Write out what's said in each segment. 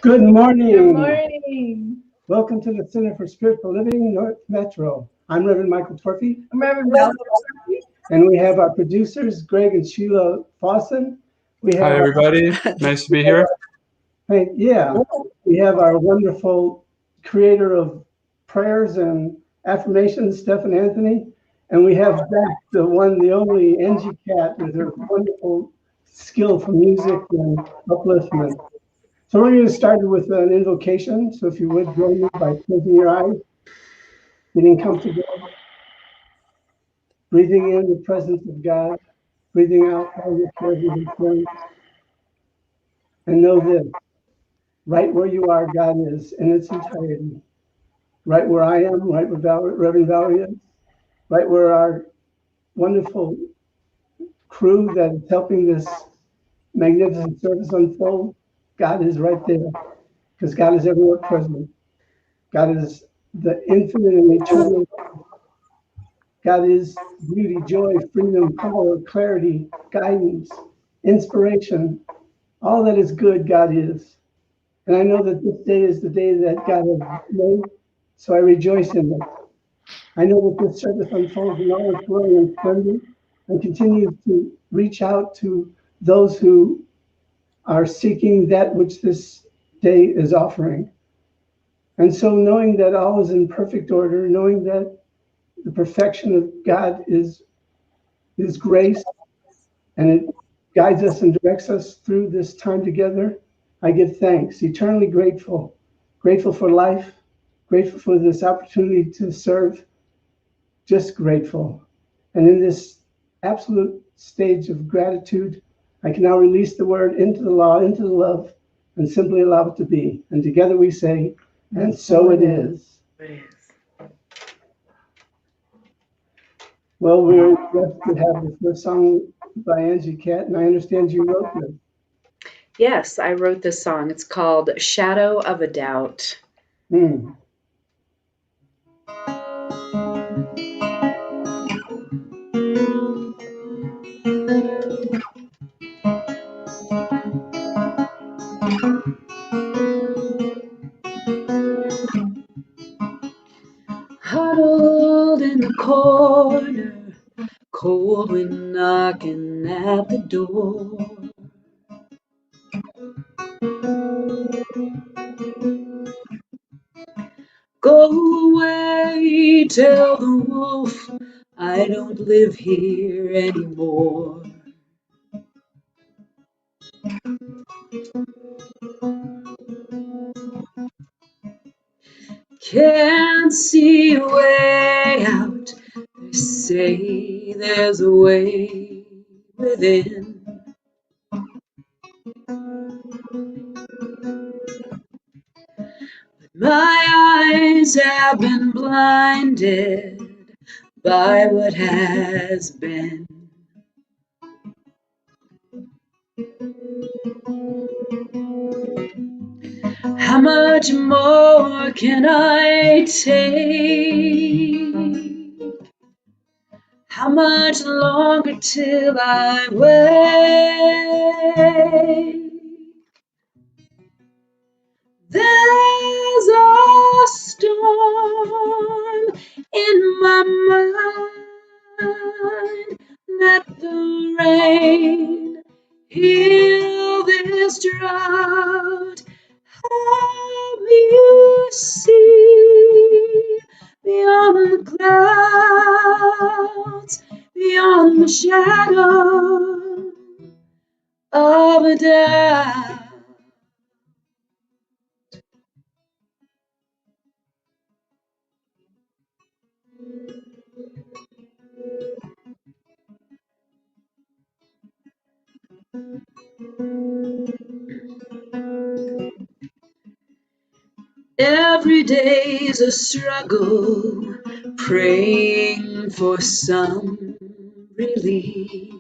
Good morning. Good morning. Welcome to the Center for Spiritual Living, North Metro. I'm Reverend Michael Torphy. I'm Reverend Valerie. And we have our producers, Greg and Sheila Fawson. Hi, everybody. Nice to be here. Hey, yeah, we have our wonderful creator of prayers and affirmations, Stephan Anthony. And we have back the one, the only Anji Cat with her wonderful skill for music and upliftment. So we're going to start with an invocation. So if you would join me by closing your eyes, getting comfortable, breathing in the presence of God, breathing out all your cares and concerns. And know this, right where you are, God is in its entirety. Right where I am, right where Reverend Valerie is, right where our wonderful crew that is helping this magnificent service unfold, God is right there, because God is everywhere present. God is the infinite and eternal. God is beauty, joy, freedom, power, clarity, guidance, inspiration. All that is good, God is. And I know that this day is the day that God has made, so I rejoice in it. I know that this service unfolds in all its glory and splendor and continues to reach out to those who are seeking that which this day is offering. And so knowing that all is in perfect order, knowing that the perfection of God is grace, and it guides us and directs us through this time together, I give thanks, eternally grateful for life, grateful for this opportunity to serve, just grateful. And in this absolute stage of gratitude, I can now release the word into the law, into the love, and simply allow it to be. And together we say, and so it is. Well, we're blessed to have the first song by Anji Cat, and I understand you wrote this. Yes, I wrote this song. It's called Shadow of a Doubt. Huddled in the corner, cold wind knocking at the door. Go away, tell the wolf, I don't live here anymore. Can't see a way out, they say there's a way within. My eyes have been blinded by what has been. How much more can I take? How much longer till I wait? There's a storm in my mind. Let the rain heal this drought. Help me see beyond the clouds, beyond the shadow of a doubt. Every day's a struggle, praying for some relief.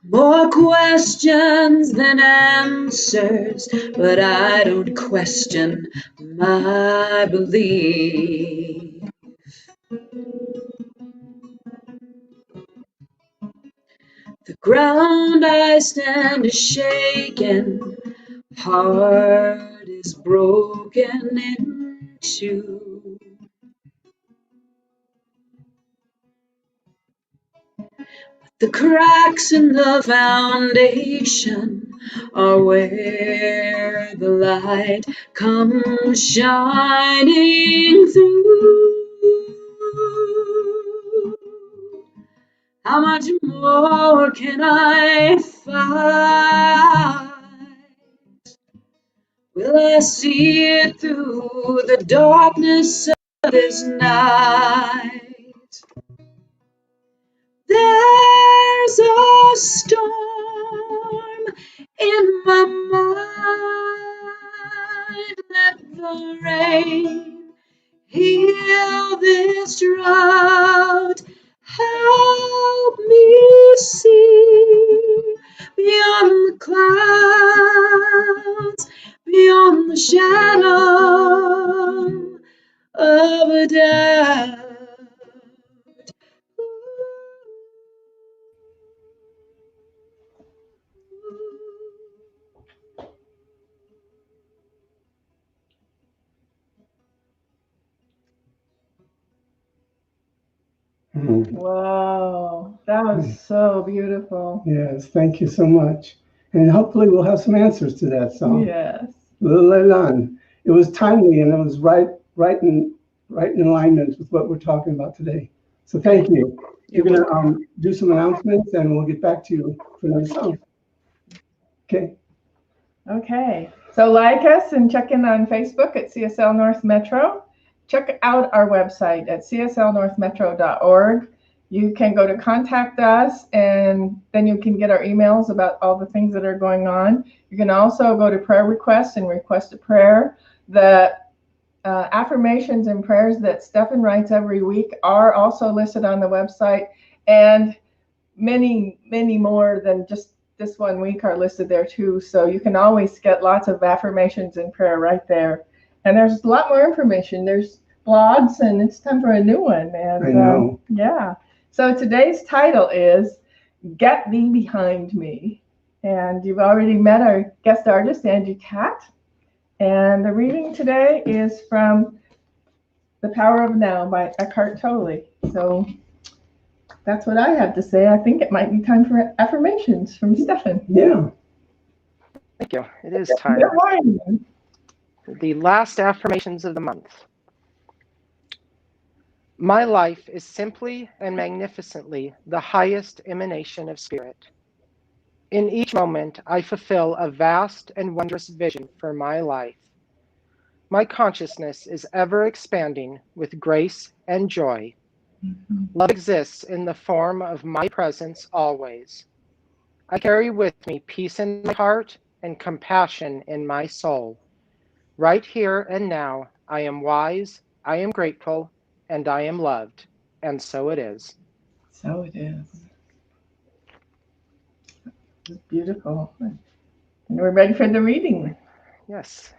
More questions than answers, but I don't question my belief. The Ground I stand is shaken, heart is broken in two. The cracks in the foundation are where the light comes shining through. How much more can I fight? Will I see it through the darkness of this night? There's a storm in my mind. Let the rain heal this drought. Help me see beyond the clouds, beyond the shadow of a doubt. Wow, that was so beautiful. Yes, thank you so much. And hopefully we'll have some answers to that song. Yes. A little later on. It was timely and it was right in alignment with what we're talking about today. So thank you. You're going to do some announcements and we'll get back to you for another song. Okay. Okay. So like us and check in on Facebook at CSL North Metro. Check out our website at cslnorthmetro.org. You can go to contact us and then you can get our emails about all the things that are going on. You can also go to prayer requests and request a prayer. The affirmations and prayers that Stephan writes every week are also listed on the website, and many, many more than just this 1 week are listed there too. So you can always get lots of affirmations and prayer right there. And there's a lot more information. There's blogs, and it's time for a new one. And I know. Yeah. So today's title is Get Thee Behind Me. And you've already met our guest artist, Anji Cat. And the reading today is from The Power of Now by Eckhart Tolle. So that's what I have to say. I think it might be time for affirmations from Stephan. Yeah. Thank you. It is time. Good morning. The last affirmations of the month. My life is simply and magnificently the highest emanation of spirit. In each moment, I fulfill a vast and wondrous vision for my life. My consciousness is ever expanding with grace and joy. Love exists in the form of my presence always. I carry with me peace in my heart and compassion in my soul. Right here and now, I am wise, I am grateful, and I am loved. And so it is. So it is. It's beautiful. And we're ready for the reading. Yes.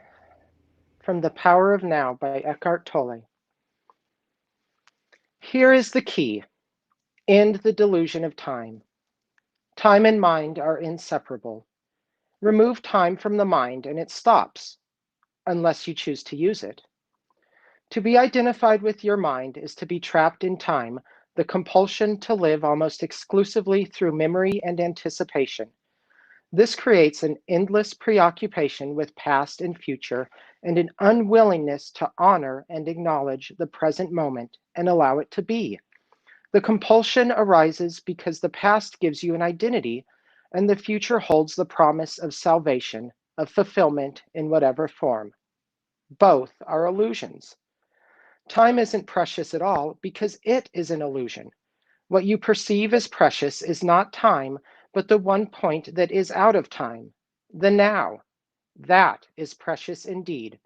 From The Power of Now by Eckhart Tolle. Here is the key. End the delusion of time. Time and mind are inseparable. Remove time from the mind and it stops, unless you choose to use it. To be identified with your mind is to be trapped in time, the compulsion to live almost exclusively through memory and anticipation. This creates an endless preoccupation with past and future and an unwillingness to honor and acknowledge the present moment and allow it to be. The compulsion arises because the past gives you an identity and the future holds the promise of salvation, of fulfillment in whatever form. Both are illusions. Time isn't precious at all because it is an illusion. What you perceive as precious is not time, but the one point that is out of time, the now. That is precious indeed.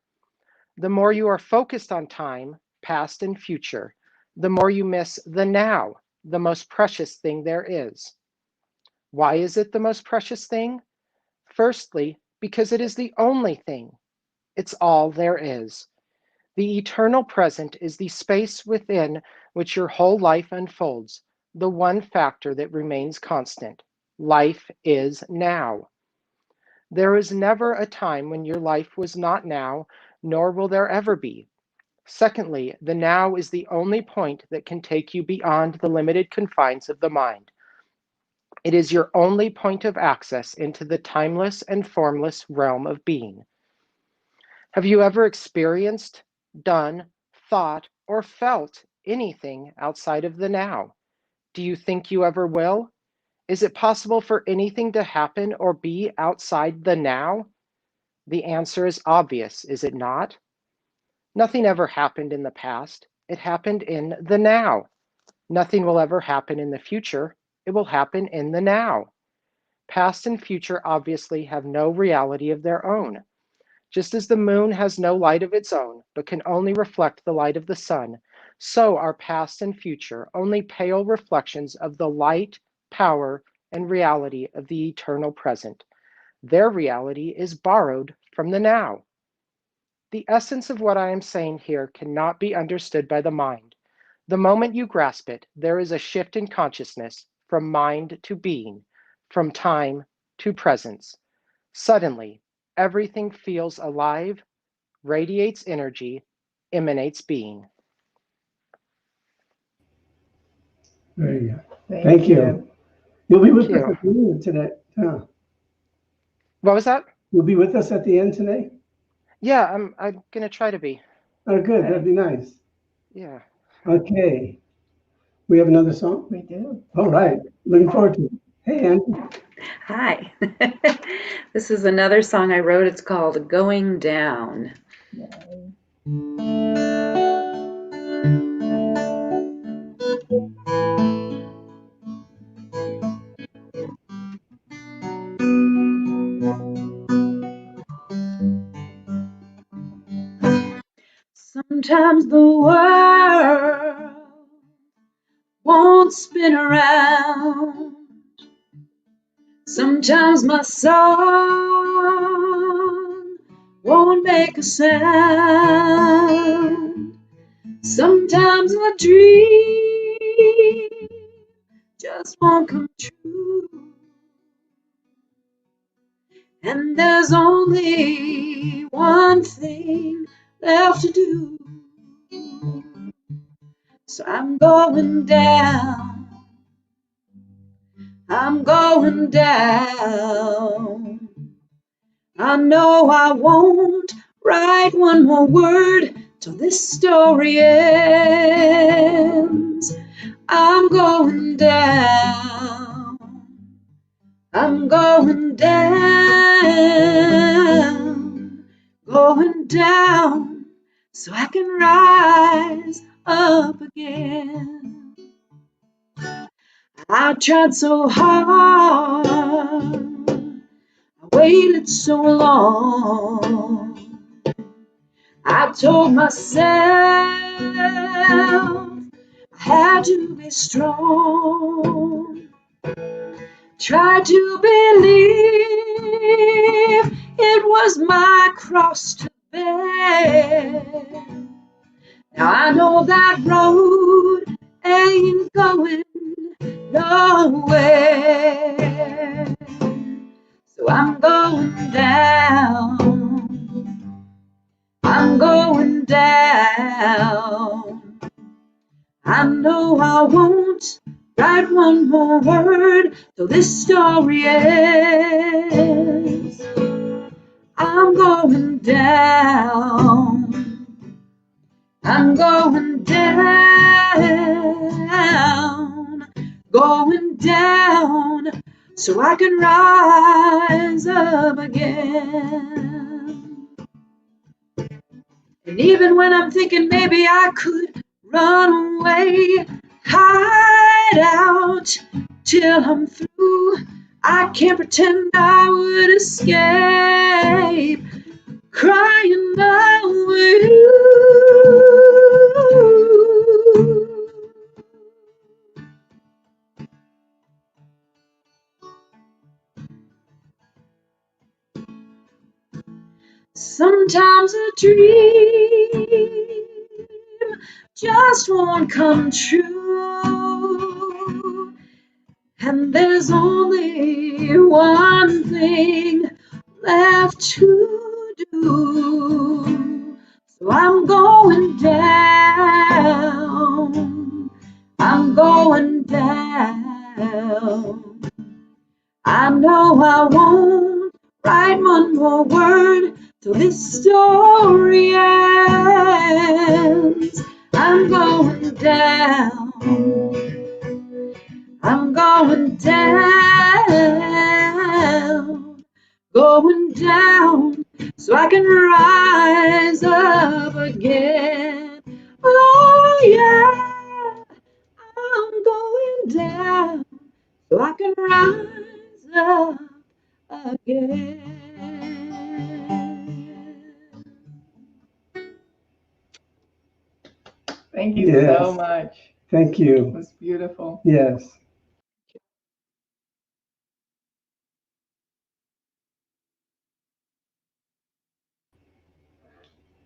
The more you are focused on time, past and future, the more you miss the now, the most precious thing there is. Why is it the most precious thing? Firstly, because it is the only thing. It's all there is. The eternal present is the space within which your whole life unfolds, the one factor that remains constant. Life is now. There is never a time when your life was not now, nor will there ever be. Secondly, the now is the only point that can take you beyond the limited confines of the mind. It is your only point of access into the timeless and formless realm of being. Have you ever experienced, done, thought, or felt anything outside of the now? Do you think you ever will? Is it possible for anything to happen or be outside the now? The answer is obvious, is it not? Nothing ever happened in the past. It happened in the now. Nothing will ever happen in the future. It will happen in the now. Past and future obviously have no reality of their own. Just as the moon has no light of its own, but can only reflect the light of the sun, so are past and future only pale reflections of the light, power, and reality of the eternal present. Their reality is borrowed from the now. The essence of what I am saying here cannot be understood by the mind. The moment you grasp it, there is a shift in consciousness from mind to being, from time to presence. Suddenly, everything feels alive, radiates energy, emanates being. Very good. Thank Thank you. You'll be with Thank us you. at the end today. Huh? What was that? You'll be with us at the end today? Yeah, I'm gonna try to be. Oh, good. That'd be nice. Yeah. Okay. We have another song? We do. All right. Looking forward to it. Hey, Anji. Hi. This is another song I wrote. It's called Going Down. Yay. Sometimes the world won't spin around. Sometimes my song won't make a sound. Sometimes a dream just won't come true. And there's only one thing left to do. So I'm going down. I'm going down. I know I won't write one more word till this story ends. I'm going down. I'm going down. Going down so I can rise up again. I tried so hard, I waited so long. I told myself I had to be strong. Tried to believe it was my cross to bear. Now I know that road ain't going nowhere. So I'm going down. I'm going down. I know I won't write one more word till this story ends. I'm going down. I'm going down, going down, so I can rise up again. And even when I'm thinking maybe I could run away, hide out till I'm through, I can't pretend I would escape crying over you. Sometimes a dream just won't come true, and there's there's only one thing left to do. So I'm going down. I'm going down. I know I won't write one more word till this story ends. I'm going down. I'm going down. Going down so I can rise up again. Oh yeah, I'm going down so I can rise up again. Thank you Yes. so much. Thank It you. was beautiful. Yes.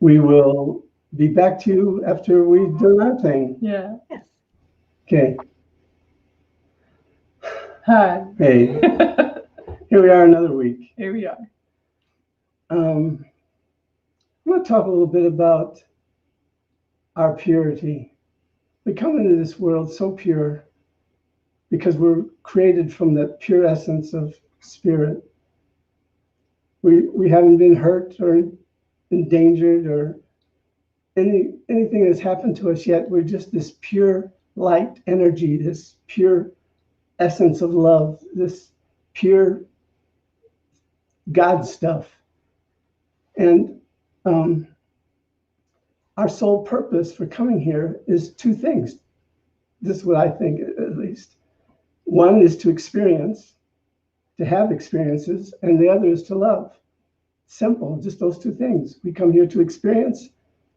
We will be back to you after we've done our thing. Yeah. Yes. Okay. Hi. Hey, here we are another week. Here we are. I'm going to talk a little bit about our purity. We come into this world so pure because we're created from the pure essence of spirit. We haven't been hurt or endangered or anything that's happened to us yet. We're just this pure light energy, this pure essence of love, this pure God stuff. And our sole purpose for coming here is two things. This is what I think, at least. One is to experience, to have experiences, and the other is to love. Simple, just those two things. We come here to experience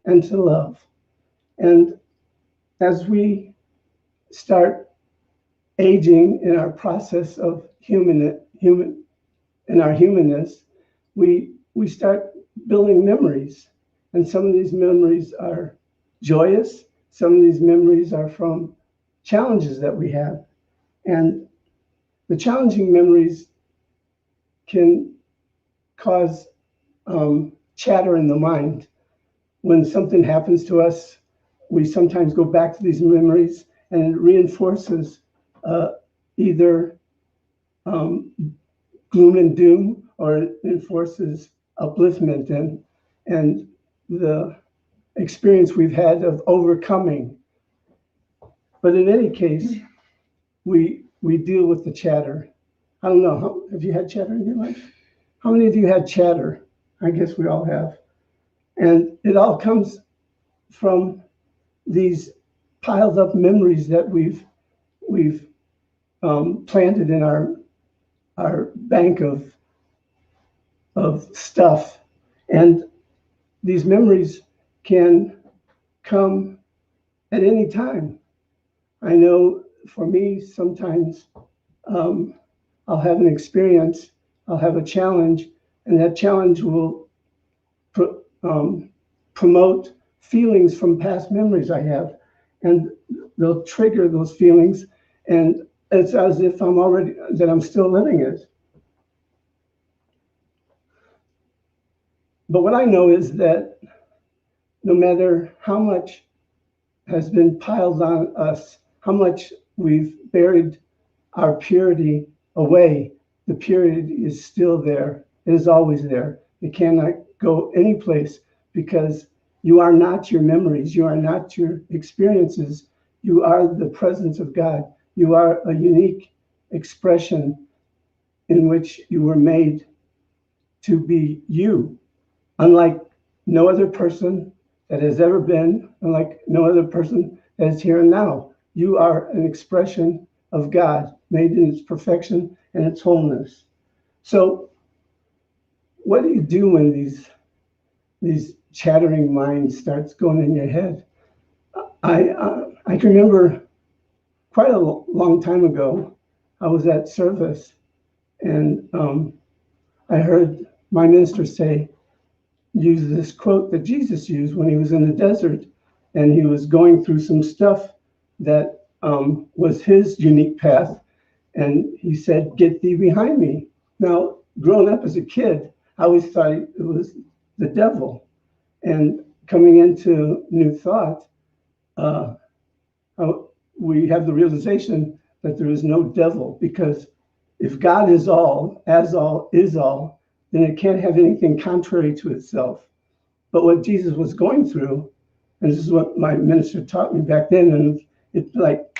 and to love. And as we start aging in our process of in our humanness, we start building memories. And some of these memories are joyous. Some of these memories are from challenges that we have. And the challenging memories can cause chatter in the mind. When something happens to us, we sometimes go back to these memories and it reinforces either gloom and doom, or it enforces upliftment and the experience we've had of overcoming. But in any case, we deal with the chatter. I don't know, have you had chatter in your life? How many of you had chatter? I guess we all have. And it all comes from these piled up memories that we've planted in our bank of stuff. And these memories can come at any time. I know for me, sometimes I'll have an experience, I'll have a challenge, and that challenge will promote feelings from past memories I have, and they'll trigger those feelings, and it's as if I'm still living it. But what I know is that no matter how much has been piled on us, how much we've buried our purity away, the purity is still there. It is always there. It cannot go any place, because you are not your memories. You are not your experiences. You are the presence of God. You are a unique expression in which you were made to be you, unlike no other person that has ever been, unlike no other person that is here and now. You are an expression of God, made in its perfection and its wholeness. So what do you do when these chattering minds starts going in your head? I can remember quite a long time ago, I was at service, and I heard my minister use this quote that Jesus used when he was in the desert, and he was going through some stuff that was his unique path. and he said, "Get thee behind me." Now, growing up as a kid, I always thought it was the devil. And coming into New Thought, uh, we have the realization that there is no devil, because if God is all, as all, is all, then it can't have anything contrary to itself. But what Jesus was going through, and this is what my minister taught me back then, and it like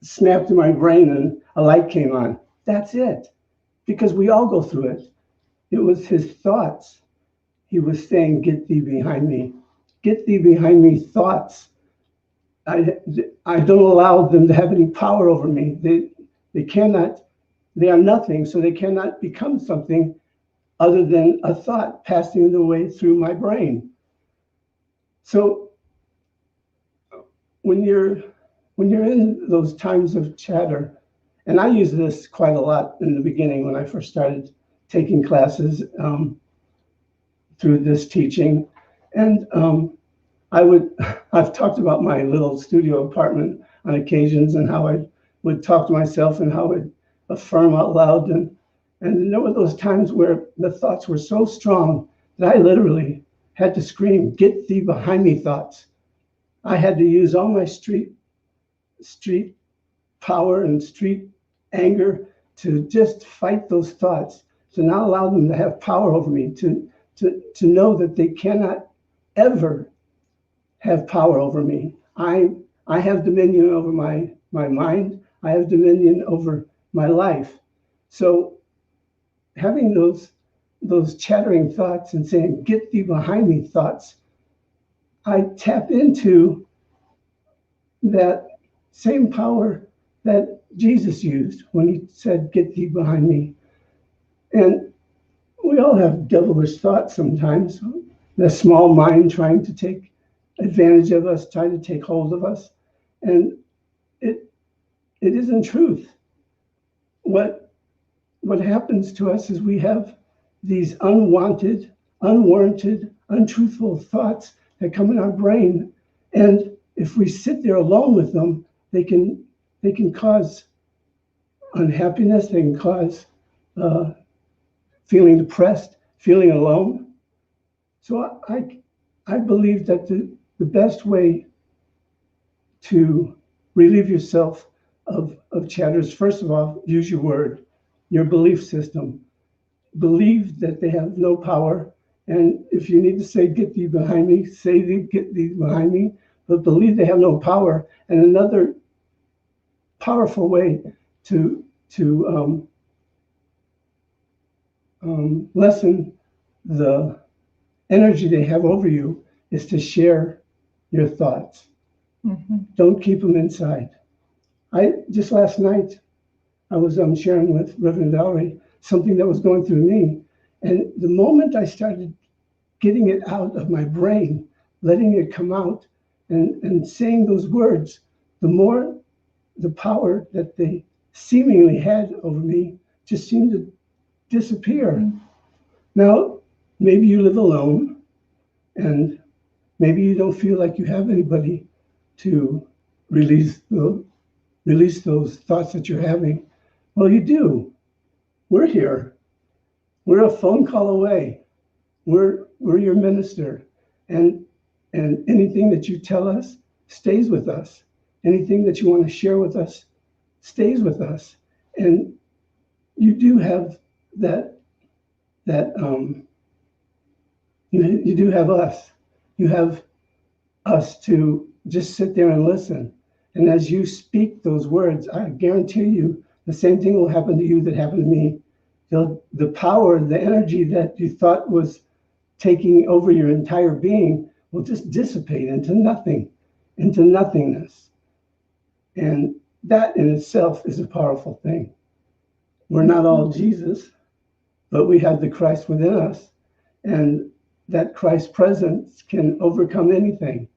snapped in my brain and a light came on. That's it. Because we all go through it. It was his thoughts. He was saying, "Get thee behind me. Get thee behind me," thoughts. I don't allow them to have any power over me. They cannot, they are nothing, so they cannot become something other than a thought passing the way through my brain. So when you're in those times of chatter, and I use this quite a lot in the beginning when I first started taking classes through this teaching, and I've talked about my little studio apartment on occasions and how I would talk to myself and how I'd affirm out loud. And there were those times where the thoughts were so strong that I literally had to scream, "Get thee behind me," thoughts. I had to use all my street power and street anger to just fight those thoughts, to not allow them to have power over me, to know that they cannot ever have power over me. I have dominion over my mind. I have dominion over my life. So having those chattering thoughts and saying, "Get thee behind me," thoughts, I tap into that same power that Jesus used when he said, "Get thee behind me." And we all have devilish thoughts sometimes. The small mind trying to take advantage of us, trying to take hold of us. And it isn't truth. What happens to us is we have these unwanted, unwarranted, untruthful thoughts that come in our brain. And if we sit there alone with them, they can cause unhappiness, they can cause feeling depressed, feeling alone. So I believe that the best way to relieve yourself of chatter is, first of all, use your word, your belief system. Believe that they have no power. And if you need to say, "Get thee behind me," say, "Get thee behind me," but believe they have no power. And another powerful way to lessen the energy they have over you is to share your thoughts. Mm-hmm. Don't keep them inside. Just last night, I was sharing with Reverend Valerie something that was going through me. And the moment I started getting it out of my brain, letting it come out and saying those words, the more the power that they seemingly had over me just seemed to disappear. Mm-hmm. Now, maybe you live alone and maybe you don't feel like you have anybody to release those thoughts that you're having. Well, you do. We're here. We're a phone call away. We're your minister. And anything that you tell us stays with us. Anything that you want to share with us stays with us. And you do have that you do have us. You have us to just sit there and listen. And as you speak those words, I guarantee you the same thing will happen to you that happened to me. The power, the energy that you thought was taking over your entire being will just dissipate into nothing, into nothingness. And that in itself is a powerful thing. We're not all Jesus, but we have the Christ within us. And that Christ presence can overcome anything.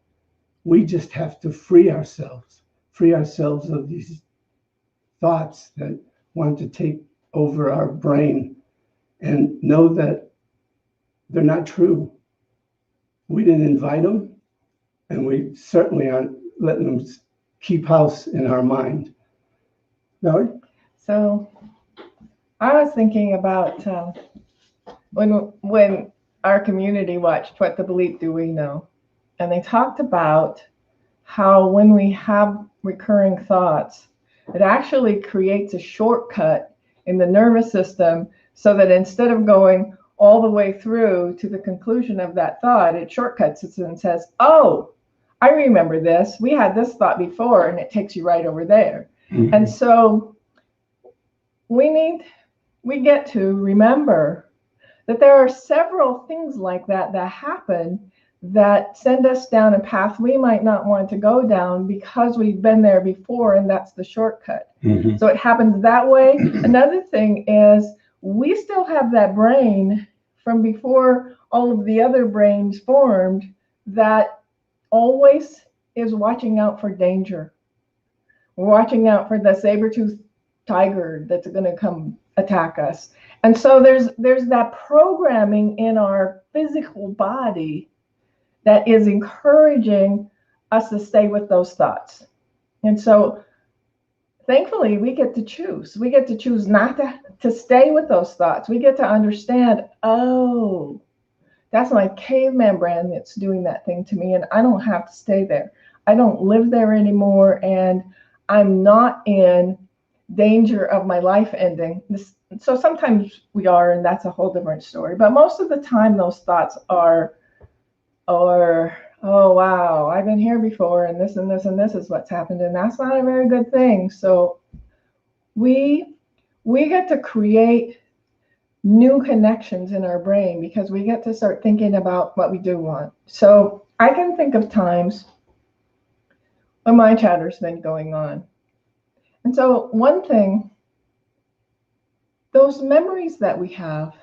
We just have to free ourselves of these thoughts that want to take over our brain and know that they're not true. We didn't invite them, and we certainly aren't letting them keep house in our mind. Valerie? So I was thinking about when our community watched What the Bleep Do We Know? And they talked about how when we have recurring thoughts, it actually creates a shortcut in the nervous system so that instead of going all the way through to the conclusion of that thought, it shortcuts it and says, oh, I remember this. We had this thought before, and it takes you right over there. Mm-hmm. And so we get to remember that there are several things like that happen that send us down a path we might not want to go down because we've been there before, and that's the shortcut. Mm-hmm. So it happens that way. Another thing is we still have that brain from before all of the other brains formed that always is watching out for danger. We're watching out for the saber-toothed tiger that's going to come attack us. And so there's that programming in our physical body that is encouraging us to stay with those thoughts. And so thankfully we get to choose. We get to choose not to stay with those thoughts. We get to understand, oh, that's my caveman brain that's doing that thing to me, and I don't have to stay there. I don't live there anymore, and I'm not in danger of my life ending. So sometimes we are, and that's a whole different story. But most of the time, those thoughts are, oh, wow, I've been here before, and this and this and this is what's happened, and that's not a very good thing. So we get to create new connections in our brain because we get to start thinking about what we do want. So I can think of times when my chatter's been going on. And so one thing, those memories that we have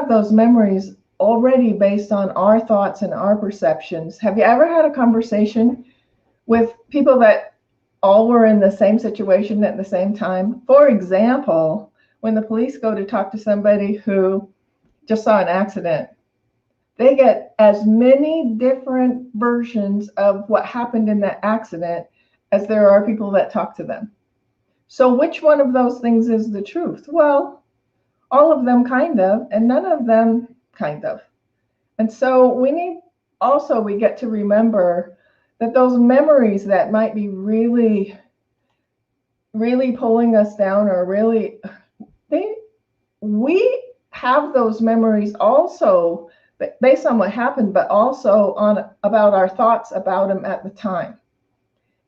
those memories already based on our thoughts and our perceptions. Have you ever had a conversation with people that all were in the same situation at the same time? For example, when the police go to talk to somebody who just saw an accident, they get as many different versions of what happened in that accident as there are people that talk to them. So which one of those things is the truth? Well, all of them kind of, and none of them kind of. And so we get to remember that those memories that might be really, really pulling us down or really, we have those memories also based on what happened, but also on about our thoughts about them at the time.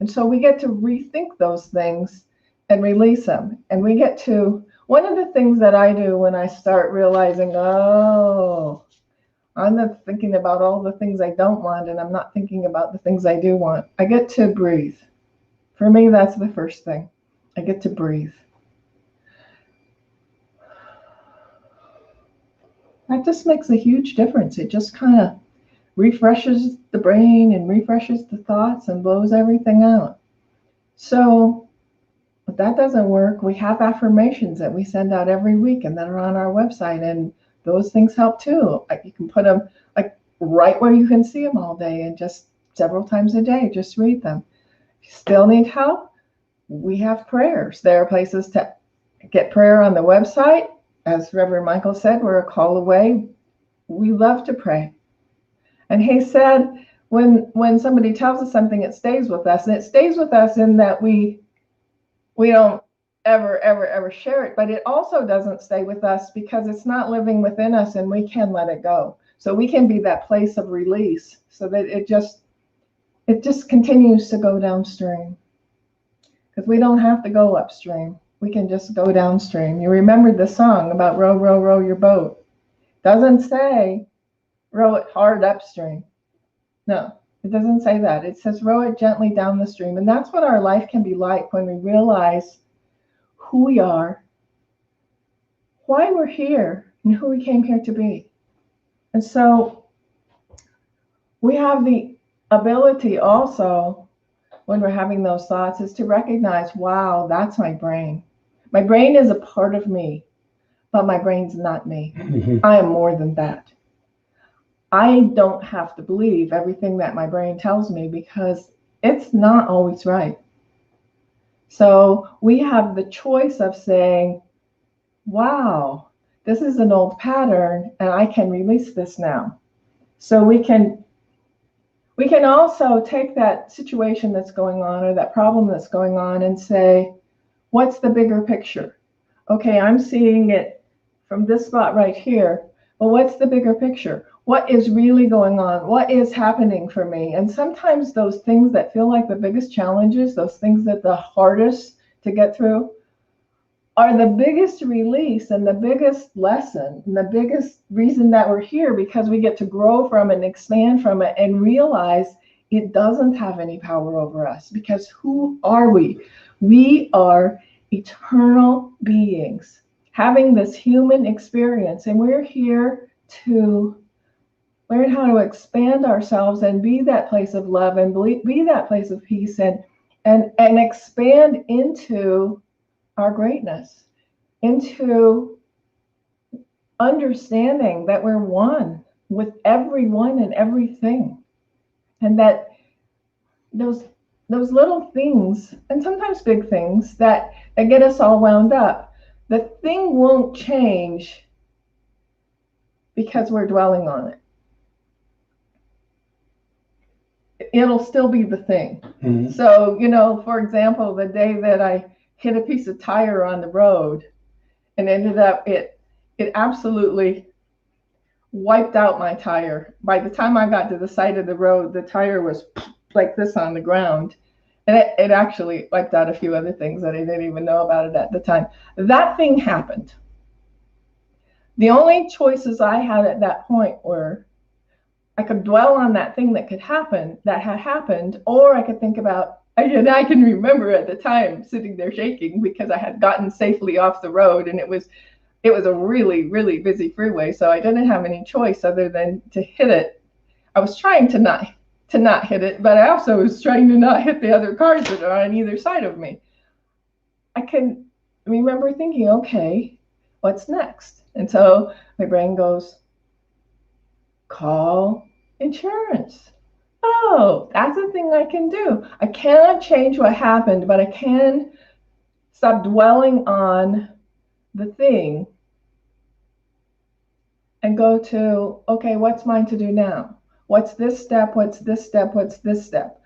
And so we get to rethink those things and release them. And we get to, one of the things that I do when I start realizing, oh, I'm not thinking about all the things I don't want, and I'm not thinking about the things I do want, I get to breathe. For me, that's the first thing. I get to breathe. That just makes a huge difference. It just kind of refreshes the brain and refreshes the thoughts and blows everything out. So if that doesn't work, we have affirmations that we send out every week and that are on our website, and those things help too. Like you can put them like right where you can see them all day, and just several times a day, just read them. If you still need help, we have prayers. There are places to get prayer on the website. As Reverend Michael said, we're a call away. We love to pray. And he said, when somebody tells us something, it stays with us. And it stays with us in that we don't ever share it, but it also doesn't stay with us because it's not living within us, and we can let it go. So we can be that place of release so that it just continues to go downstream. Because we don't have to go upstream. We can just go downstream. You remember the song about row, row, row your boat. Doesn't say row it hard upstream. No, it doesn't say that. It says row it gently down the stream. And that's what our life can be like when we realize who we are, why we're here, and who we came here to be. And so we have the ability also, when we're having those thoughts, is to recognize, wow, that's my brain. My brain is a part of me, but my brain's not me. I am more than that. I don't have to believe everything that my brain tells me because it's not always right. So we have the choice of saying, wow, this is an old pattern and I can release this now. So we can also take that situation that's going on or that problem that's going on and say, what's the bigger picture? Okay, I'm seeing it from this spot right here, but what's the bigger picture? What is really going on? What is happening for me? And sometimes those things that feel like the biggest challenges, those things that the hardest to get through, are the biggest release and the biggest lesson and the biggest reason that we're here, because we get to grow from it and expand from it and realize it doesn't have any power over us. Because who are we? We are eternal beings having this human experience, and we're here to learn how to expand ourselves and be that place of love and be that place of peace and expand into our greatness, into understanding that we're one with everyone and everything, and that those little things, and sometimes big things, that get us all wound up, the thing won't change because we're dwelling on it. It'll still be the thing. Mm-hmm. So, for example, the day that I hit a piece of tire on the road and ended up, it absolutely wiped out my tire. By the time I got to the side of the road, the tire was like this on the ground. And it actually wiped out a few other things that I didn't even know about it at the time. That thing happened. The only choices I had at that point were I could dwell on that thing that had happened, or I could think about, and I can remember at the time sitting there shaking because I had gotten safely off the road, and it was a really, really busy freeway, so I didn't have any choice other than to hit it. I was trying to not hit it, but I also was trying to not hit the other cars that are on either side of me. I can remember thinking, okay, what's next? And so my brain goes, call insurance. Oh, that's a thing I can do. I cannot change what happened, but I can stop dwelling on the thing and go to, okay, what's mine to do now? What's this step? What's this step? What's this step?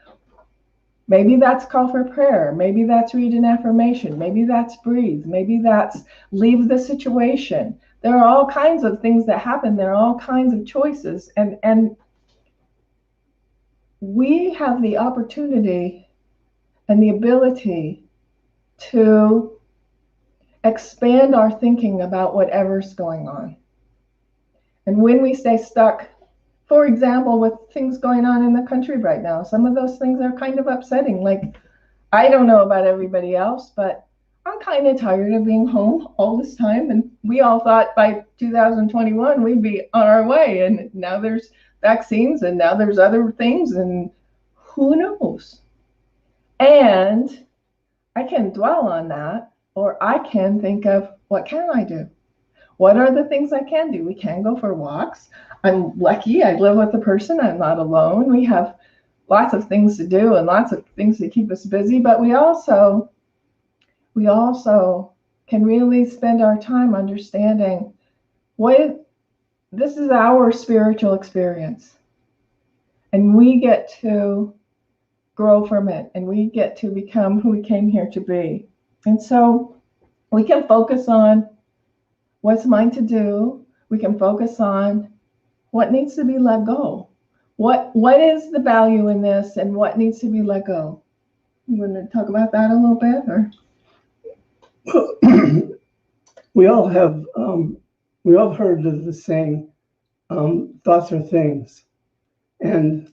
Maybe that's call for prayer. Maybe that's read an affirmation. Maybe that's breathe. Maybe that's leave the situation. There are all kinds of things that happen. There are all kinds of choices. And we have the opportunity and the ability to expand our thinking about whatever's going on. And when we stay stuck, for example, with things going on in the country right now, some of those things are kind of upsetting. Like, I don't know about everybody else, but I'm kind of tired of being home all this time. And we all thought by 2021 we'd be on our way. And now there's vaccines, and now there's other things, and who knows? And I can dwell on that, or I can think of, what can I do? What are the things I can do? We can go for walks. I'm lucky. I live with a person. I'm not alone. We have lots of things to do and lots of things to keep us busy, but we also can really spend our time understanding this is our spiritual experience, and we get to grow from it, and we get to become who we came here to be. And so we can focus on what's mine to do. We can focus on what needs to be let go. What is the value in this, and what needs to be let go? You want to talk about that a little bit, or? We all have heard of the saying, thoughts are things. And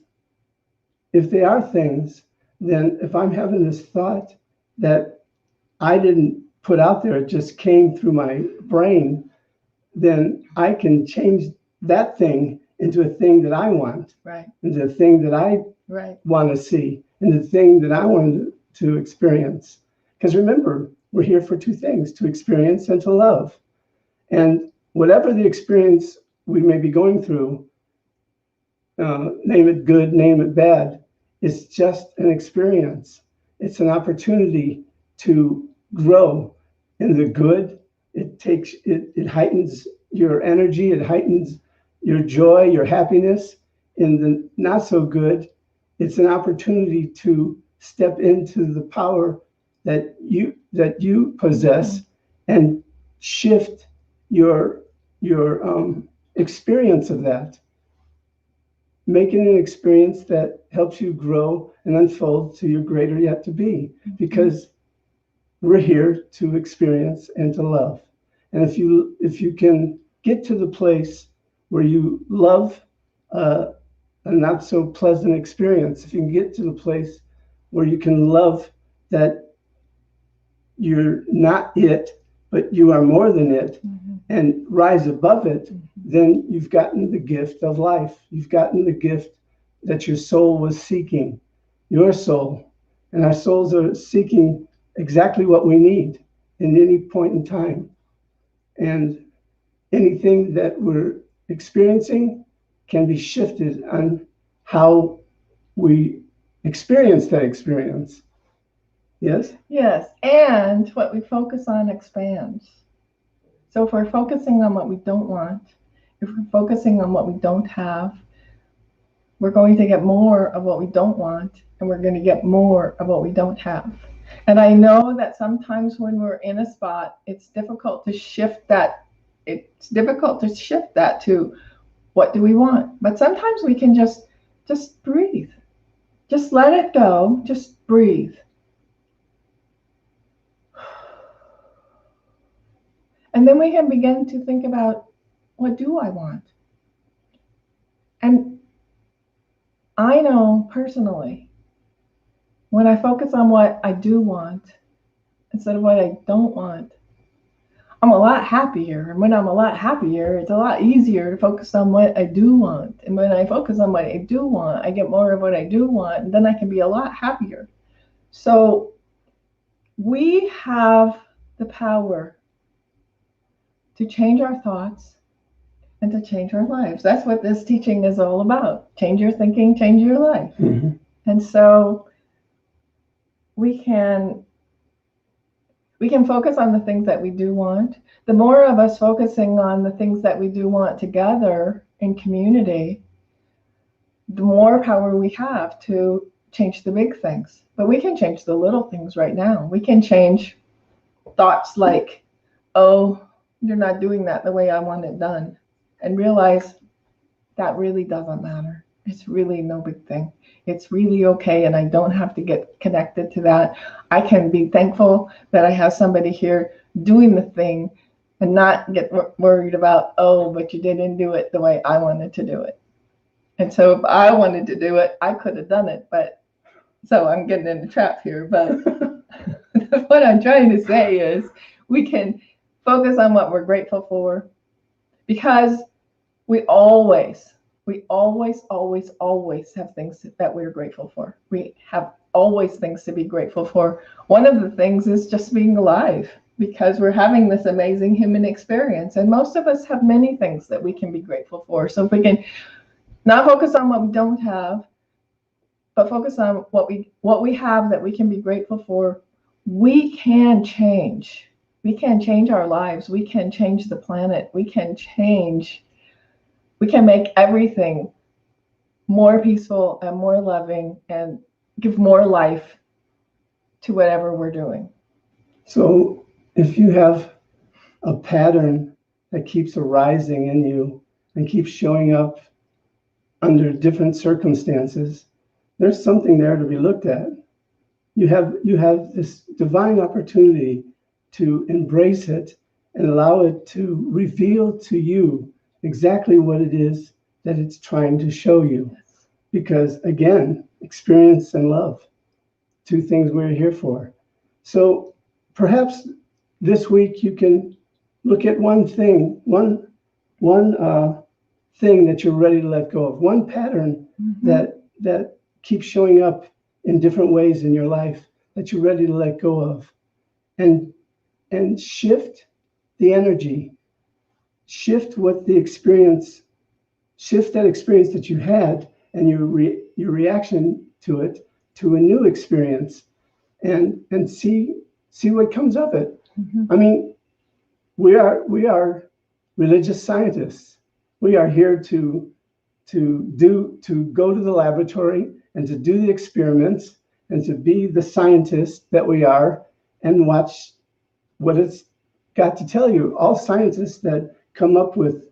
if they are things, then if I'm having this thought that I didn't put out there, it just came through my brain, then I can change that thing into a thing that I want, right, into a thing that I want to see, and the thing that I want to experience. Because remember, we're here for two things, to experience and to love. And whatever the experience we may be going through, name it good, name it bad, it's just an experience. It's an opportunity to grow in the good. It heightens your energy, it heightens your joy, your happiness. In the not so good, it's an opportunity to step into the power that you possess and shift your experience of that, making an experience that helps you grow and unfold to your greater yet to be, because we're here to experience and to love. And if you can get to the place where you love a not so pleasant experience, if you can get to the place where you can love that you're not it, but you are more than it, and rise above it, then you've gotten the gift of life. You've gotten the gift that your soul was seeking, your soul. And our souls are seeking exactly what we need in any point in time. And anything that we're experiencing can be shifted on how we experience that experience. Yes? Yes, and what we focus on expands. So if we're focusing on what we don't want, if we're focusing on what we don't have, we're going to get more of what we don't want, and we're going to get more of what we don't have. And I know that sometimes when we're in a spot, it's difficult to shift that. It's difficult to shift that to what do we want? But sometimes we can just breathe. Just let it go. Just breathe. And then we can begin to think about, what do I want? And I know personally, when I focus on what I do want instead of what I don't want, I'm a lot happier. And when I'm a lot happier, it's a lot easier to focus on what I do want. And when I focus on what I do want, I get more of what I do want, and then I can be a lot happier. So we have the power to change our thoughts and to change our lives. That's what this teaching is all about. Change your thinking, change your life. Mm-hmm. And so we can focus on the things that we do want. The more of us focusing on the things that we do want together in community, the more power we have to change the big things. But we can change the little things right now. We can change thoughts like, oh, you're not doing that the way I want it done, and realize that really doesn't matter. It's really no big thing. It's really okay, and I don't have to get connected to that. I can be thankful that I have somebody here doing the thing and not get worried about, oh, but you didn't do it the way I wanted to do it. And so if I wanted to do it, I could have done it. But so I'm getting in the trap here. But what I'm trying to say is we can focus on what we're grateful for, because we always have things that we're grateful for. We have always things to be grateful for. One of the things is just being alive, because we're having this amazing human experience. And most of us have many things that we can be grateful for. So if we can not focus on what we don't have, but focus on what we have that we can be grateful for, we can change. We can change our lives. We can change the planet. We can make everything more peaceful and more loving and give more life to whatever we're doing. So if you have a pattern that keeps arising in you and keeps showing up under different circumstances, there's something there to be looked at. You have this divine opportunity to embrace it and allow it to reveal to you exactly what it is that it's trying to show you. Because again, experience and love, two things we're here for. So perhaps this week you can look at one thing that you're ready to let go of, one pattern that keeps showing up in different ways in your life that you're ready to let go of, and shift the energy, shift that experience that you had and your reaction to it to a new experience, and see see what comes of it. Mhm. I mean, we are religious scientists. We are here to go to the laboratory and to do the experiments and to be the scientists that we are and watch what it's got to tell you. All scientists that come up with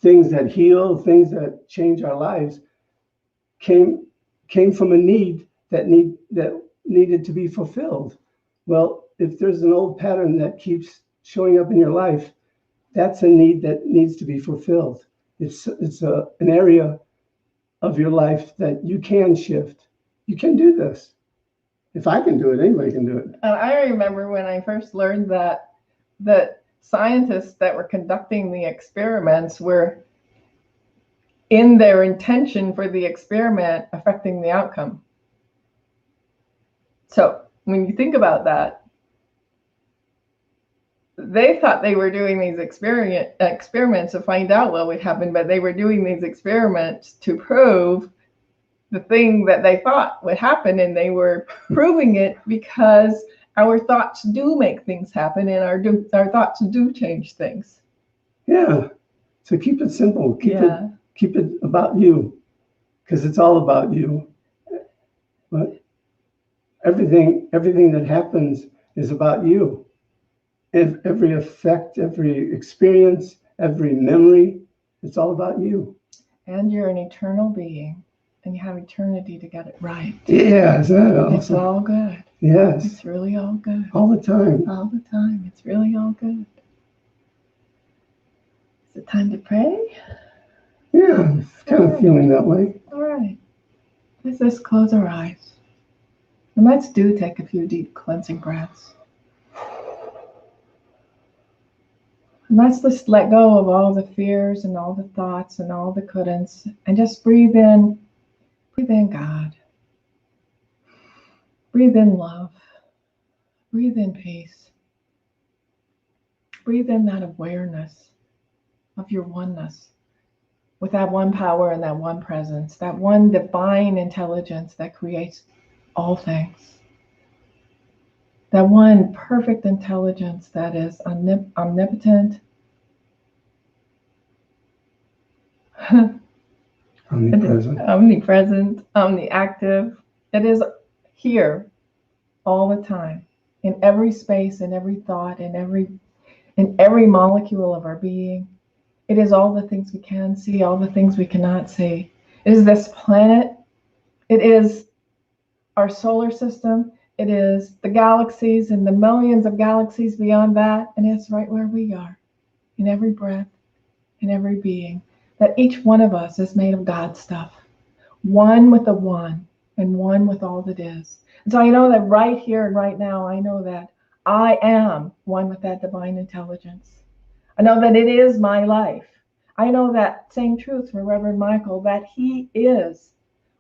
things that heal, things that change our lives, came from a need that needed to be fulfilled. Well, if there's an old pattern that keeps showing up in your life, that's a need that needs to be fulfilled. It's an area of your life that you can shift. You can do this. If I can do it, anybody can do it. And I remember when I first learned that scientists that were conducting the experiments were, in their intention for the experiment, affecting the outcome. So when you think about that, they thought they were doing these experiments to find out what would happen, but they were doing these experiments to prove the thing that they thought would happen, and they were proving it because our thoughts do make things happen, and our thoughts do change things. Yeah. So keep it simple. Keep it about you, because it's all about you. But everything that happens is about you. Every effect, every experience, every memory, it's all about you. And you're an eternal being, and you have eternity to get it right. Yeah, isn't that awesome? It's all good. Yes. It's really all good. All the time. All the time. It's really all good. Is it time to pray? Yeah, I'm kind of feeling that way. All right. Let's just close our eyes. And let's take a few deep cleansing breaths. And let's just let go of all the fears and all the thoughts and all the couldn'ts, and just breathe in God. Breathe in love. Breathe in peace. Breathe in that awareness of your oneness with that one power and that one presence, that one divine intelligence that creates all things. That one perfect intelligence that is omnipotent, omnipresent, omniactive. It is here all the time, in every space, in every thought, in every molecule of our being. It is all the things we can see, all the things we cannot see. It is this planet. It is our solar system. It is the galaxies and the millions of galaxies beyond that. And it's right where we are, in every breath, in every being. That each one of us is made of God stuff. One with the one, and one with all that is. And so I know that right here and right now, I know that I am one with that divine intelligence. I know that it is my life. I know that same truth for Reverend Michael, that he is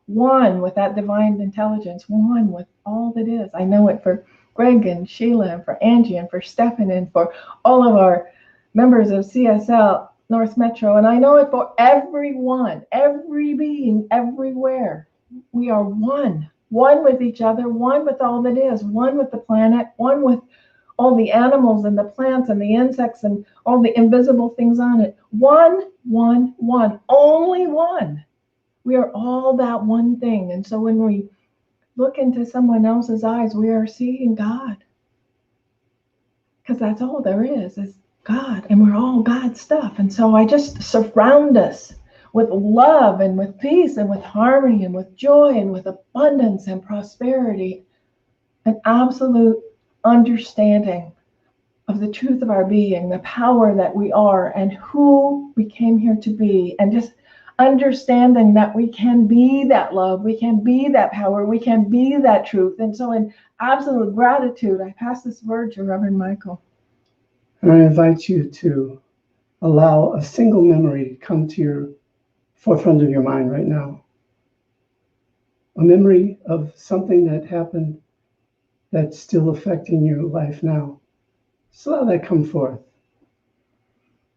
one with that divine intelligence, one with all that is. I know it for Greg and Sheila and for Angie and for Stephan and for all of our members of CSL North Metro. And I know it for everyone, every being, everywhere. We are one with each other, one with all that is, one with the planet, one with all the animals and the plants and the insects and all the invisible things on it. One, only one. We are all that one thing. And so when we look into someone else's eyes, we are seeing God. Because that's all there is God. And we're all God stuff. And so I just surround us with love and with peace and with harmony and with joy and with abundance and prosperity, an absolute understanding of the truth of our being, the power that we are and who we came here to be, and just understanding that we can be that love, we can be that power, we can be that truth. And so in absolute gratitude, I pass this word to Reverend Michael. And I invite you to allow a single memory to come to your forefront of your mind right now. A memory of something that happened that's still affecting your life now. Just allow that come forth.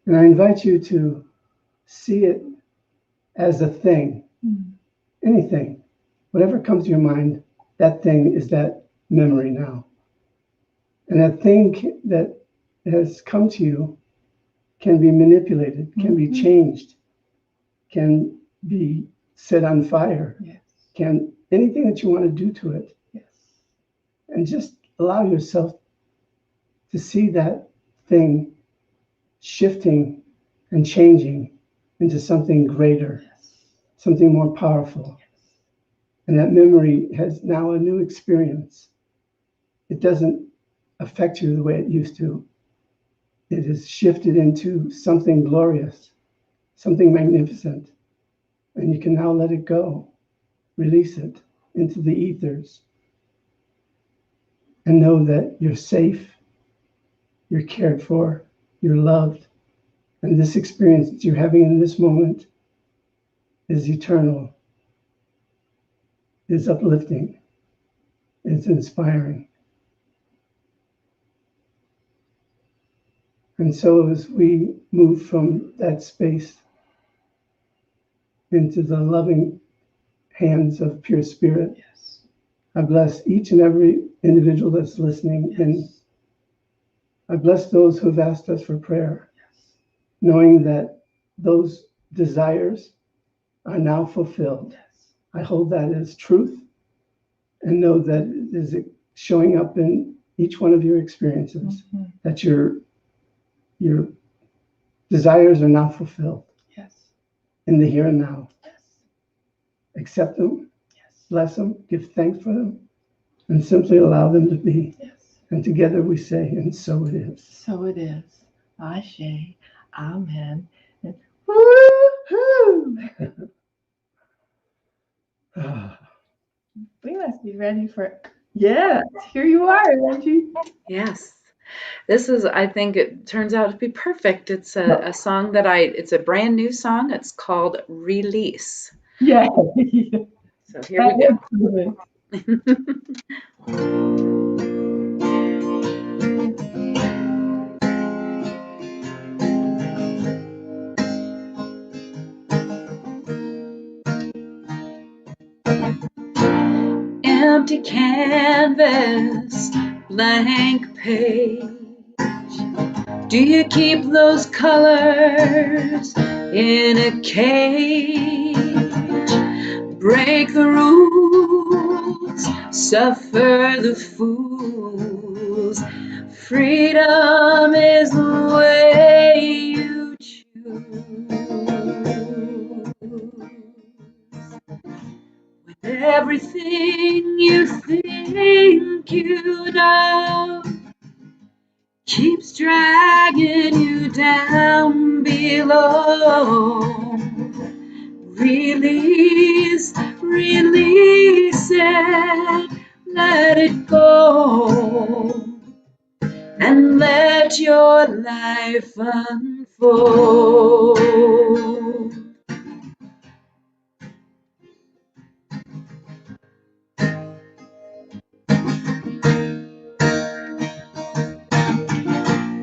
And I invite you to see it as a thing, anything, whatever comes to your mind, that thing is that memory now. And that thing that has come to you can be manipulated, can be changed, can be set on fire, can anything that you want to do to it. And just allow yourself to see that thing shifting and changing into something greater, something more powerful. And that memory has now a new experience. It doesn't affect you the way it used to. It is shifted into something glorious, something magnificent. And you can now let it go, release it into the ethers, and know that you're safe, you're cared for, you're loved. And this experience that you're having in this moment is eternal, is uplifting, is inspiring. And so as we move from that space into the loving hands of pure spirit, I bless each and every individual that's listening. And I bless those who have asked us for prayer, knowing that those desires are now fulfilled. I hold that as truth and know that it is showing up in each one of your experiences, that your desires are now fulfilled in the here and now. Accept them, bless them, give thanks for them, and simply allow them to be. And together we say, and so it is. So it is. Ashe. Amen. And woo-hoo! We must be ready for, yes, here you are, Angie. Yes. This is, I think it turns out to be perfect. It's a song that it's a brand new song. It's called Release. Yeah. So here we go. Empty canvas, blank page. Do you keep those colors in a cage? Break the rules, suffer the fools. Freedom is the way you choose. When everything you think you know keeps dragging you down below, release, release it, let it go, and let your life unfold.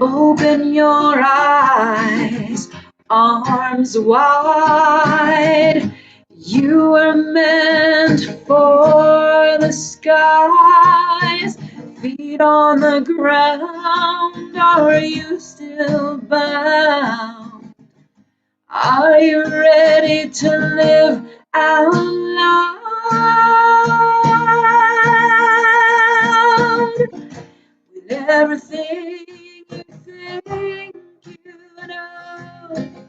Open your eyes, arms wide. You were meant for the skies. Feet on the ground, are you still bound? Are you ready to live out loud? With everything you think you know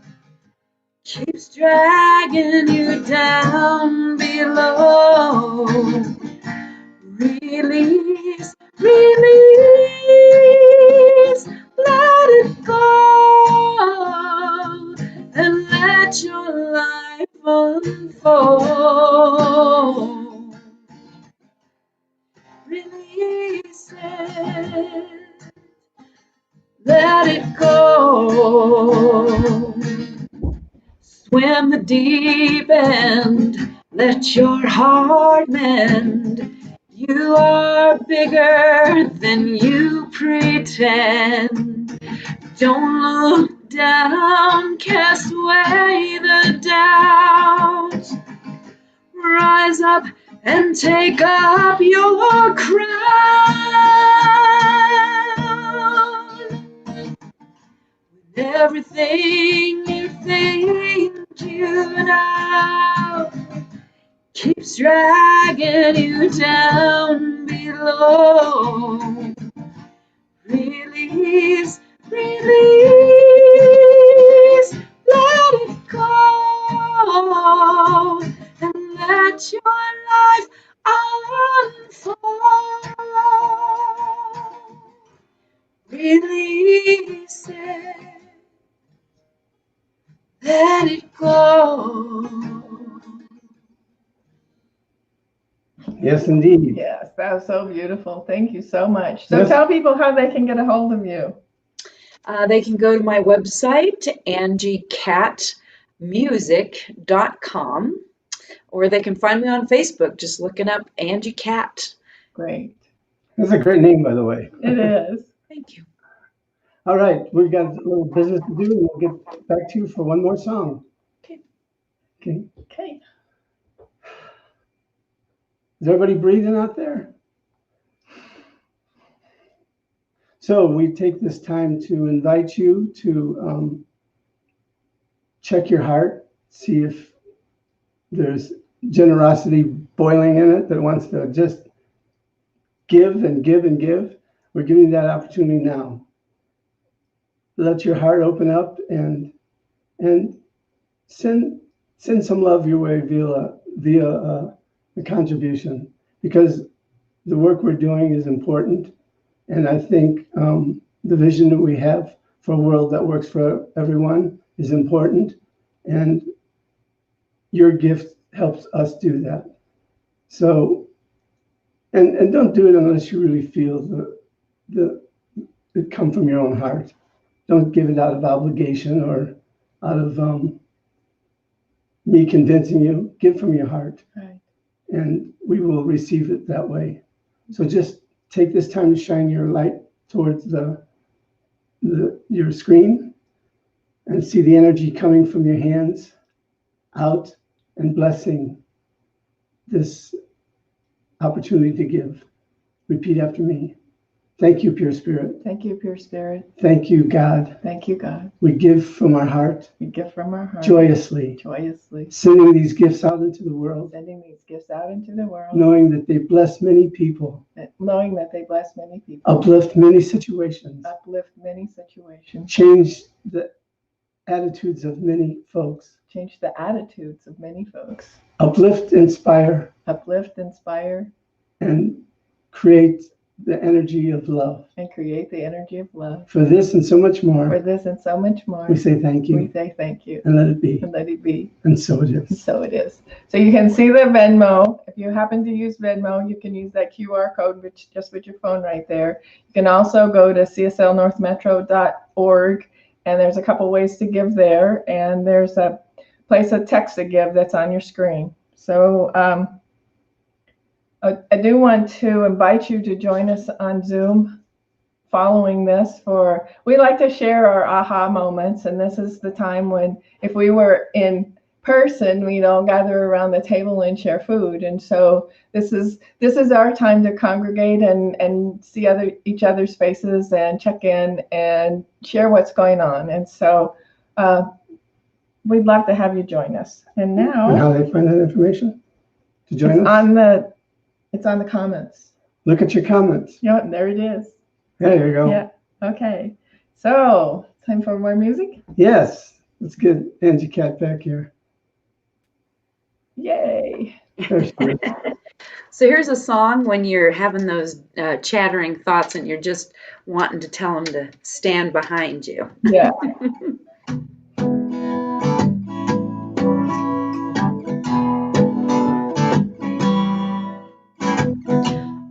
keeps dragging you down below. Release, release, let it go, and let your life unfold. Release it, let it go. Swim the deep end, let your heart mend. You are bigger than you pretend. Don't look down, cast away the doubt. Rise up and take up your crown. Everything you think you know keeps dragging you down below. Release, release, let it go, and let your life unfold. Release it, let it go. Yes, indeed. Yes, that was so beautiful. Thank you so much. So Yes. tell people how they can get a hold of you. They can go to my website, anjiecatmusic.com, or they can find me on Facebook just looking up Anji Cat. Great. That's a great name, by the way. It is. Thank you. All right, we've got a little business to do, and we'll get back to you for one more song. Okay. Okay. Okay. Is everybody breathing out there? So we take this time to invite you to check your heart, see if there's generosity boiling in it that wants to just give and give and give. We're giving you that opportunity now. Let your heart open up and send some love your way via the contribution, because the work we're doing is important. And I think the vision that we have for a world that works for everyone is important. And your gift helps us do that. So, and don't do it unless you really feel it come from your own heart. Don't give it out of obligation or out of me convincing you. Give from your heart. Right. And we will receive it that way. So just take this time to shine your light towards your screen and see the energy coming from your hands out and blessing this opportunity to give. Repeat after me. Thank you, Pure Spirit. Thank you, Pure Spirit. Thank you, God. Thank you, God. We give from our heart, We give from our heart. joyously, sending these gifts out into the world, Sending these gifts out into the world. knowing that they bless many people, Knowing that they bless many people. uplift many situations, Uplift many situations. change the attitudes of many folks, Change the attitudes of many folks. uplift, inspire, Uplift, inspire, and create the energy of love. and create the energy of love. For this and so much more, For this and so much more, we say thank we you say thank you. and let it be. And let it be. And so it And is. so it is. So you can see the Venmo. If you happen to use Venmo, you can use that QR code, which just with your phone right there. You can also go to cslnorthmetro.org, and there's a couple ways to give there. And there's a place of text to give that's on your screen. So I do want to invite you to join us on Zoom following this. We like to share our aha moments, and this is the time when, if we were in person, we'd all gather around the table and share food. And so this is our time to congregate and see each other's faces and check in and share what's going on. And so we'd love to have you join us. And now, And how they find that information to join us? It's on the comments. Look at your comments. Yeah, there it is. There you go. Yeah. Okay. So, time for more music. Yes. Let's get Anji Cat back here. Yay. There she is. So here's a song when you're having those chattering thoughts and you're just wanting to tell them to stand behind you. Yeah.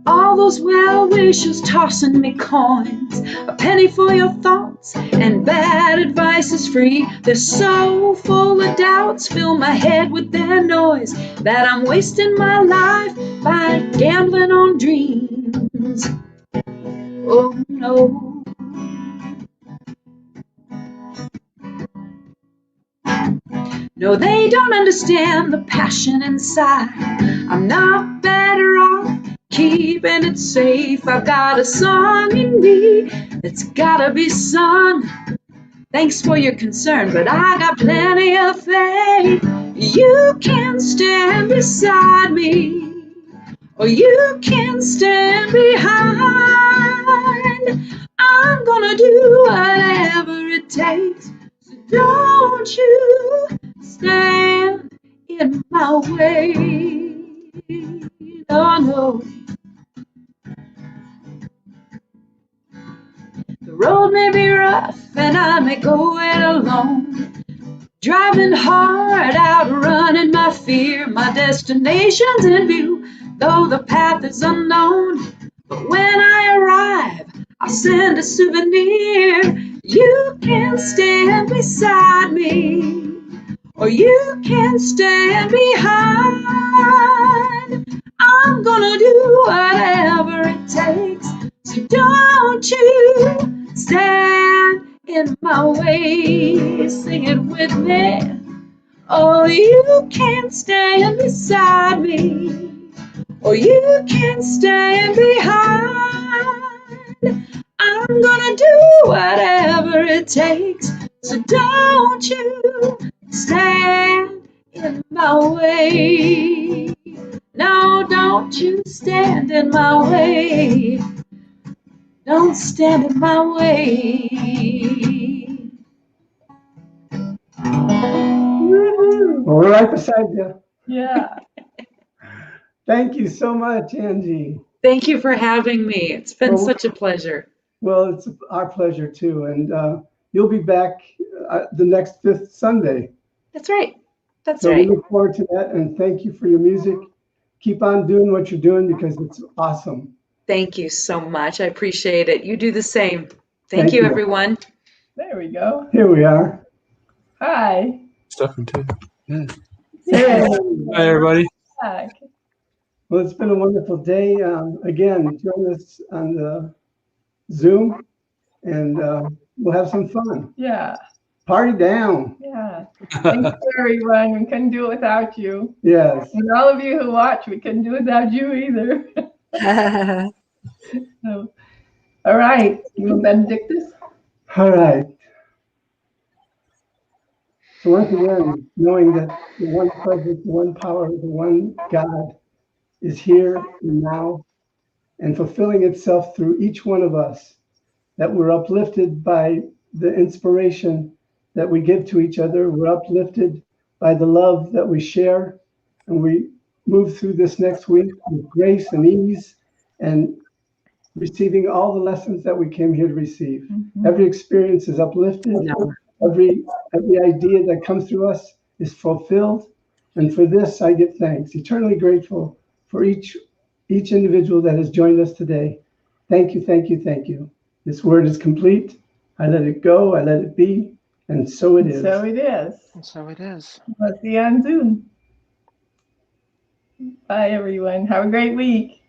All those well wishers tossing me coins, a penny for your thoughts, and bad advice is free. They're so full of doubts, fill my head with their noise, that I'm wasting my life by gambling on dreams. Oh no. No, they don't understand the passion inside. I'm not better off keeping it safe. I've got a song in me that's gotta be sung Thanks for your concern, but I got plenty of faith. You can stand beside me, or you can stand behind. I'm gonna do whatever it takes, so don't you stand in my way. Oh no. The road may be rough and I may go it alone. Driving hard, outrunning my fear. My destination's in view, though the path is unknown. But when I arrive, I'll send a souvenir. You can stand beside me, or you can stand behind. I'm gonna do whatever it takes, so don't you stand in my way. Sing it with me. Oh, you can stand beside me, or you can stand behind. I'm gonna do whatever it takes, so don't you stand in my way. No, don't you stand in my way. Don't stand in my way. Woohoo. Well, we're right beside you. Yeah. Thank you so much, Angie. Thank you for having me. It's been Well, such a pleasure. Well, it's our pleasure too. And you'll be back the next fifth Sunday. That's right. That's So right. we look forward to that. And thank you for your music. Keep on doing what you're doing because it's awesome. Thank you so much. I appreciate it. You do the same. Thank Thank you, you. everyone. There we go. Here we are. Hi. Stephan too. Yeah. Hey. Hi, everybody. Back. Well, it's been a wonderful day. Again, join us on the Zoom and we'll have some fun. Yeah. Party down. Yeah. Thanks everyone. We couldn't do it without you. Yes. And all of you who watch, we couldn't do it without you either. So, all right. You Benedictus? All right. So once again, knowing that the one presence, the one power, the one God is here and now and fulfilling itself through each one of us, that we're uplifted by the inspiration that we give to each other. We're uplifted by the love that we share, and we move through this next week with grace and ease and receiving all the lessons that we came here to receive. Mhm. Every experience is uplifted. Every idea that comes through us is fulfilled. And for this, I give thanks. Eternally grateful for each individual that has joined us today. Thank you, thank you, thank you. This word is complete. I let it go. I let it be. And so it is. So it is. And so it is. Let's see you on Zoom. Bye, everyone. Have a great week.